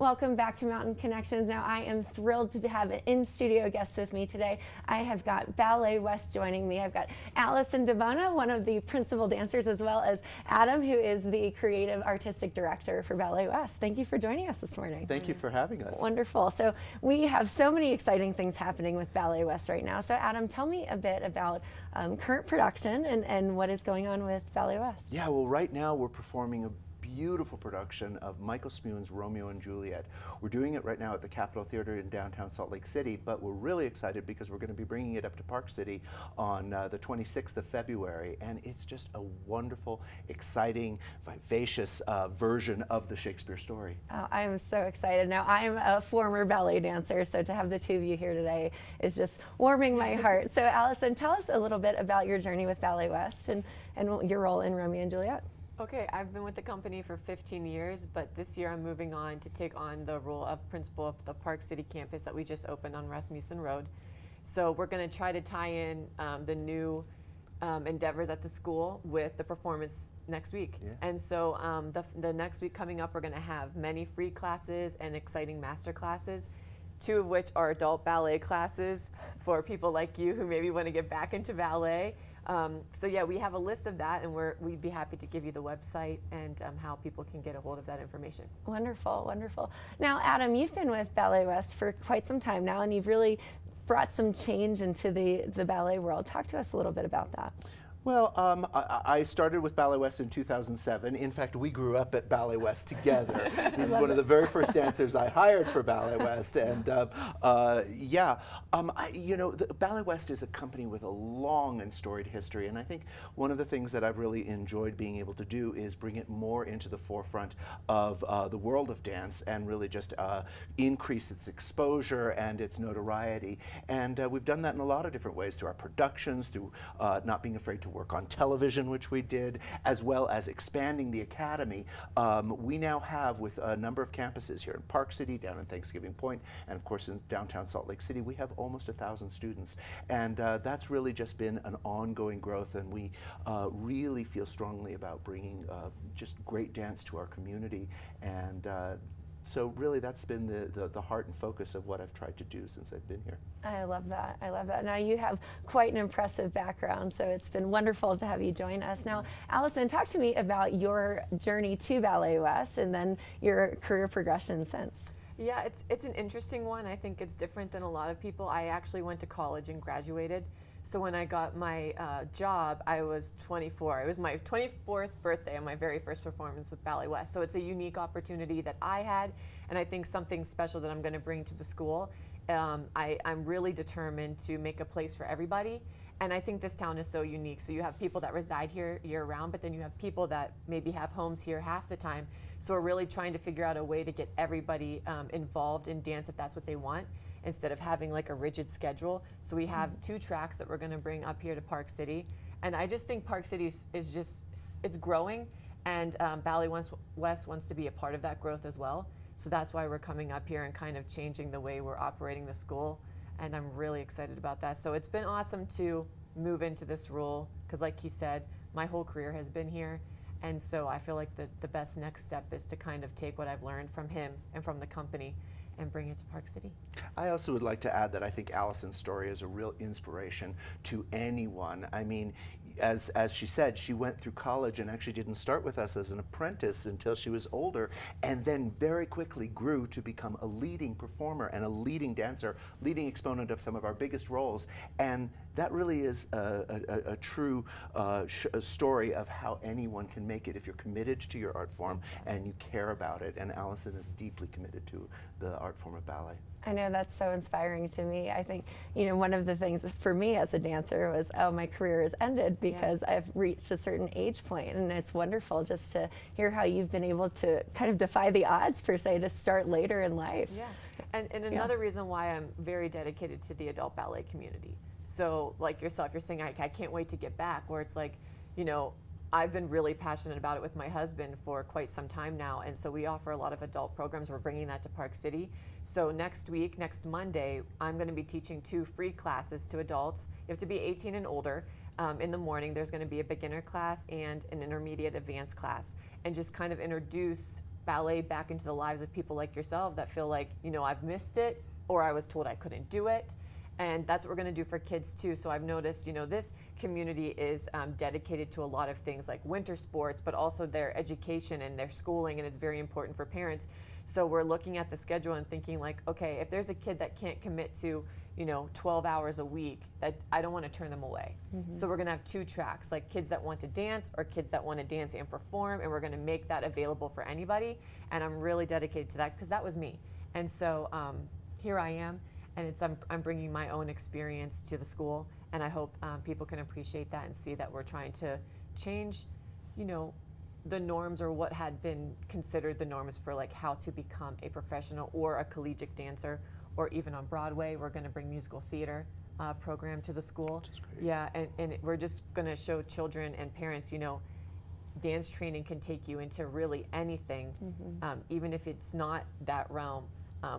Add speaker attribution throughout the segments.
Speaker 1: Welcome back to Mountain Connections. Now, I am thrilled to have an in-studio guest with me today. I have got Ballet West joining me. I've got Allison DeBona, one of the principal dancers, as well as Adam, who is the creative artistic director for Ballet West. Thank you for joining us this morning.
Speaker 2: Thank you for having us.
Speaker 1: Wonderful. So we have so many exciting things happening with Ballet West right now. So Adam, tell me a bit about current production and what is going on with Ballet West.
Speaker 2: Yeah, well, right now we're performing a beautiful production of Michael Smune's Romeo and Juliet. We're doing it right now at the Capitol Theater in downtown Salt Lake City, but we're really excited because we're going to be bringing it up to Park City on the 26th of February, and it's just a wonderful, exciting, vivacious version of the Shakespeare story.
Speaker 1: Oh, I'm so excited. Now, I'm a former ballet dancer, so to have the two of you here today is just warming my heart. So Allison, tell us a little bit about your journey with Ballet West and your role in Romeo and Juliet.
Speaker 3: Okay, I've been with the company for 15 years, but this year I'm moving on to take on the role of principal of the Park City campus that we just opened on Rasmussen Road. So we're going to try to tie in the new endeavors at the school with the performance next week. Yeah. And so the next week coming up, we're going to have many free classes and exciting master classes, two of which are adult ballet classes for people like you who maybe want to get back into ballet. So yeah, we have a list of that, and we'd be happy to give you the website and how people can get a hold of that information.
Speaker 1: Wonderful, wonderful. Now, Adam, you've been with Ballet West for quite some time now, and you've really brought some change into the ballet world. Talk to us a little bit about that.
Speaker 2: Well, I started with Ballet West in 2007. In fact, we grew up at Ballet West together. This is one of the very first dancers I hired for Ballet West. And you know, Ballet West is a company with a long and storied history. And I think one of the things that I've really enjoyed being able to do is bring it more into the forefront of the world of dance and really just increase its exposure and its notoriety. And we've done that in a lot of different ways, through our productions, through not being afraid to work on television, which we did, as well as expanding the academy. We now have, with a number of campuses here in Park City, down in Thanksgiving Point, and of course in downtown Salt Lake City, we have almost 1,000 students. And that's really just been an ongoing growth, and we really feel strongly about bringing just great dance to our community. And so really that's been the heart and focus of what I've tried to do since I've been here.
Speaker 1: I love that. I love that. Now, you have quite an impressive background, so it's been wonderful to have you join us. Now, Allison, talk to me about your journey to Ballet West and then your career progression since.
Speaker 3: Yeah, it's an interesting one. I think it's different than a lot of people. I actually went to college and graduated. So when I got my job, I was 24. It was my 24th birthday and my very first performance with Ballet West. So it's a unique opportunity that I had, and I think something special that I'm going to bring to the school. I'm really determined to make a place for everybody, and I think this town is so unique. So you have people that reside here year-round, but then you have people that maybe have homes here half the time. So we're really trying to figure out a way to get everybody involved in dance if that's what they want, instead of having like a rigid schedule. So we have two tracks that we're going to bring up here to Park City, and I just think Park City is just, it's growing, and Ballet West wants to be a part of that growth as well. So that's why we're coming up here and kind of changing the way we're operating the school, and I'm really excited about that. So it's been awesome to move into this role, because like he said, my whole career has been here, and so I feel like the best next step is to kind of take what I've learned from him and from the company and bring it to Park City.
Speaker 2: I also would like to add that I think Allison's story is a real inspiration to anyone. I mean, as she said, she went through college and actually didn't start with us as an apprentice until she was older, and then very quickly grew to become a leading performer and a leading dancer, leading exponent of some of our biggest roles. And that really is a true story of how anyone can make it if you're committed to your art form and you care about it. And Allison is deeply committed to the art form of ballet.
Speaker 1: I know, that's so inspiring to me. I think, you know, one of the things for me as a dancer was, oh, my career has ended because I've reached a certain age point, and it's wonderful just to hear how you've been able to kind of defy the odds, per se, to start later in life.
Speaker 3: Yeah, and another reason why I'm very dedicated to the adult ballet community. So like yourself, you're saying, I can't wait to get back, where it's like, you know, I've been really passionate about it with my husband for quite some time now, and so we offer a lot of adult programs. We're bringing that to Park City. So next week, next Monday, I'm going to be teaching 2 free classes to adults. You have to be 18 and older. In the morning, there's going to be a beginner class and an intermediate advanced class, and just kind of introduce ballet back into the lives of people like yourself that feel like, you know, I've missed it, or I was told I couldn't do it. And that's what we're going to do for kids too. So I've noticed, you know, this community is dedicated to a lot of things like winter sports, but also their education and their schooling, and it's very important for parents. So we're looking at the schedule and thinking like, okay, if there's a kid that can't commit to, you know, 12 hours a week, that I don't want to turn them away. So we're going to have 2 tracks, like kids that want to dance or kids that want to dance and perform, and we're going to make that available for anybody. And I'm really dedicated to that because that was me. And so here I am. And it's I'm bringing my own experience to the school, and I hope people can appreciate that and see that we're trying to change, you know, the norms or what had been considered the norms for like how to become a professional or a collegiate dancer, or even on Broadway. We're going to bring musical theater program to the school.
Speaker 2: Which is great.
Speaker 3: Yeah, and we're just going to show children and parents, you know, dance training can take you into really anything, even if it's not that realm.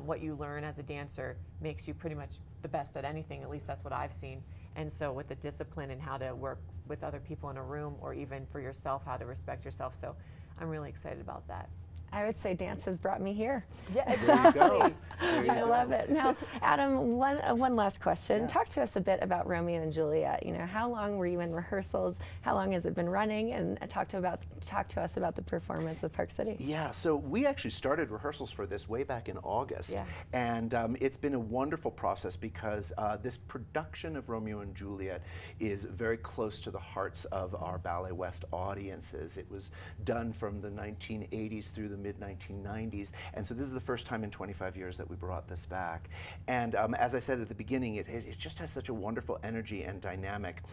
Speaker 3: What you learn as a dancer makes you pretty much the best at anything, at least that's what I've seen. And so with the discipline and how to work with other people in a room, or even for yourself, how to respect yourself. So I'm really excited about that.
Speaker 1: I would say dance has brought me here.
Speaker 3: Yeah, exactly.
Speaker 1: I love it. Now, Adam, one last question.
Speaker 2: Yeah.
Speaker 1: Talk to us a bit about Romeo and Juliet. You know, how long were you in rehearsals? How long has it been running? And talk to us about the performance with Park City.
Speaker 2: Yeah, so we actually started rehearsals for this way back in August.
Speaker 3: Yeah.
Speaker 2: And it's been a wonderful process because this production of Romeo and Juliet is very close to the hearts of our Ballet West audiences. It was done from the 1980s through the mid-1990s, and so this is the first time in 25 years that we brought this back. And as I said at the beginning, it just has such a wonderful energy and dynamic.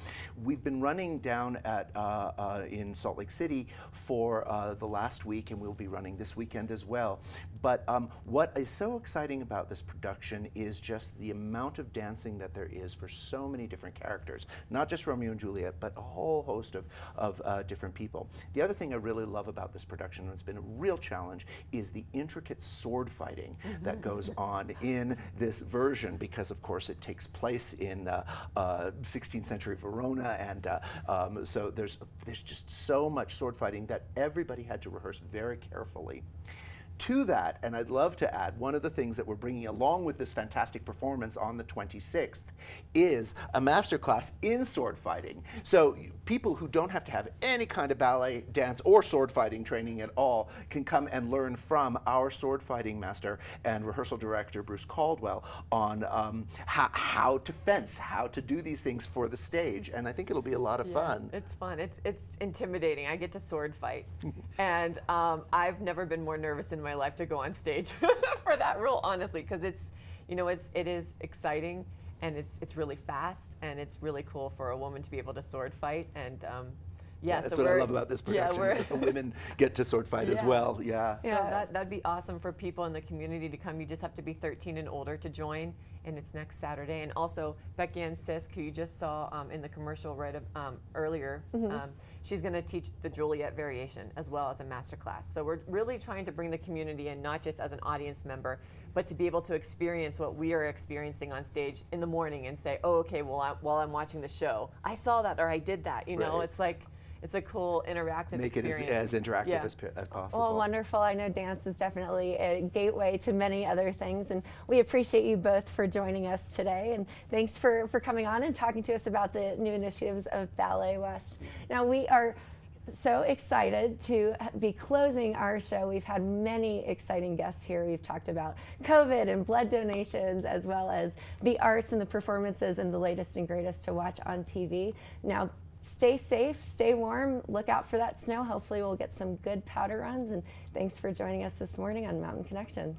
Speaker 2: We've been running down at in Salt Lake City for the last week, and we'll be running this weekend as well. But what is so exciting about this production is just the amount of dancing that there is for so many different characters, not just Romeo and Juliet, but a whole host of different people. The other thing I really love about this production, and it's been a real challenge, is the intricate sword fighting that goes on in this version, because of course it takes place in 16th century Verona, and so there's just so much sword fighting that everybody had to rehearse very carefully. To that, and I'd love to add, one of the things that we're bringing along with this fantastic performance on the 26th is a masterclass in sword fighting. So people who don't have to have any kind of ballet, dance, or sword fighting training at all can come and learn from our sword fighting master and rehearsal director, Bruce Caldwell, on how to fence, how to do these things for the stage. And I think it'll be a lot of fun.
Speaker 3: It's fun. It's intimidating. I get to sword fight, and I've never been more nervous in my life to go on stage for that role, honestly, because it's, you know, it is exciting, and it's really fast, and it's really cool for a woman to be able to sword fight. And yeah,
Speaker 2: that's
Speaker 3: so
Speaker 2: what I love about this production, is that the women get to sword fight as well. Yeah.
Speaker 3: So that'd be awesome for people in the community to come. You just have to be 13 and older to join, and it's next Saturday. And also Becky Ann Sisk, who you just saw in the commercial earlier, she's going to teach the Juliet variation as well as a master class. So we're really trying to bring the community in, not just as an audience member, but to be able to experience what we are experiencing on stage in the morning and say, oh, okay, well, while I'm watching the show, I saw that, or I did that. You know, it's like, it's a cool interactive experience.
Speaker 2: Make it as interactive as possible.
Speaker 1: Well, wonderful. I know dance is definitely a gateway to many other things, and we appreciate you both for joining us today, and thanks for coming on and talking to us about the new initiatives of Ballet West. Now, we are so excited to be closing our show. We've had many exciting guests here. We've talked about COVID and blood donations, as well as the arts and the performances and the latest and greatest to watch on TV. Now, stay safe, stay warm, look out for that snow. Hopefully we'll get some good powder runs, and thanks for joining us this morning on Mountain Connections.